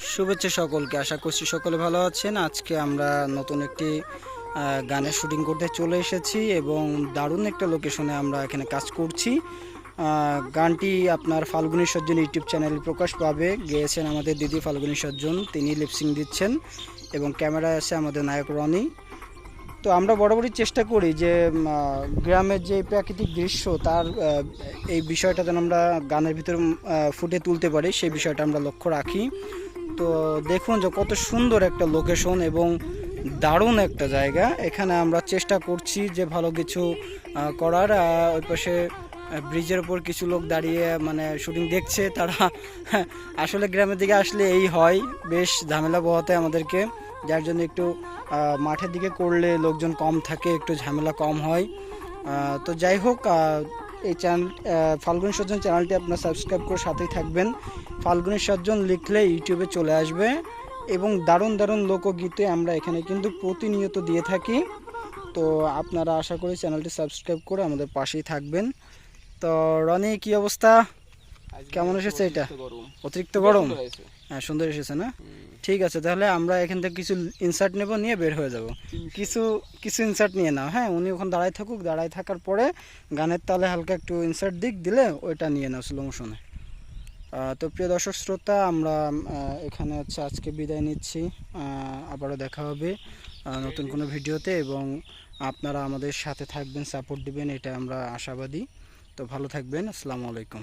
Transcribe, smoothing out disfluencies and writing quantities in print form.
শুভেচ্ছা সকলকে, আশা করছি সকলে ভালো আছেন। আজকে আমরা নতুন একটি গানের শুটিং করতে চলে এসেছি এবং দারুণ একটা লোকেশনে আমরা এখানে কাজ করছি। গানটি আপনার ফাল্গুনী সজ্জন ইউটিউব চ্যানেলে প্রকাশ পাবে। গেয়েছেন আমাদের দিদি ফাল্গুনী সজ্জন, তিনি লিপসিং দিচ্ছেন এবং ক্যামেরায় আছে আমাদের নায়ক রনি। তো আমরা বরাবরই চেষ্টা করি যে গ্রামের যে প্রাকৃতিক দৃশ্য তার এই বিষয়টা যেন আমরা গানের ভিতরে ফুটে তুলতে পারি, সেই বিষয়টা আমরা লক্ষ্য রাখি। তো দেখুন যে কত সুন্দর একটা লোকেশন এবং দারুণ একটা জায়গা। এখানে আমরা চেষ্টা করছি যে ভালো কিছু করার। ওই পাশে ব্রিজের ওপর কিছু লোক দাঁড়িয়ে মানে শুটিং দেখছে। তারা আসলে গ্রামের দিকে আসলে এই হয়, বেশ ঝামেলা পোহাতে আমাদেরকে, যার জন্য একটু মাঠের দিকে করলে লোকজন কম থাকে, একটু ঝামেলা কম হয়। তো যাই হোক, এই চ্যানেল ফাল্গুনী সজ্জন চ্যানেলটি আপনার সাবস্ক্রাইব করে সাথেই থাকবেন। ফাল্গুনী সজ্জন লিখলে ইউটিউবে চলে আসবে এবং দারুণ দারুণ লোকগীতে আমরা এখানে কিন্তু প্রতিনিয়ত দিয়ে থাকি। তো আপনারা আশা করি চ্যানেলটি সাবস্ক্রাইব করে আমাদের পাশেই থাকবেন। তো রনি, কি অবস্থা, কেমন এসেছে? এটা অতিরিক্ত গরম? হ্যাঁ, সুন্দর এসেছে না? ঠিক আছে, তাহলে আমরা এখান থেকে কিছু ইনসার্ট নেব, নিয়ে বের হয়ে যাব। কিছু কিছু ইনসার্ট নিয়ে নাও। হ্যাঁ, উনি ওখানে দাঁড়ায় থাকুক, দাঁড়ায় থাকার পরে গানের তালে হালকা একটু ইনসার্ট দিলে ওইটা নিয়ে নাও স্লো মোশনে। তো প্রিয় দর্শক শ্রোতা, আমরা এখানে আজকে বিদায় নিচ্ছি। আবারও দেখা হবে নতুন কোনো ভিডিওতে এবং আপনারা আমাদের সাথে থাকবেন, সাপোর্ট দিবেন, এটা আমরা আশাবাদী। তো ভালো থাকবেন। আসসালামু আলাইকুম।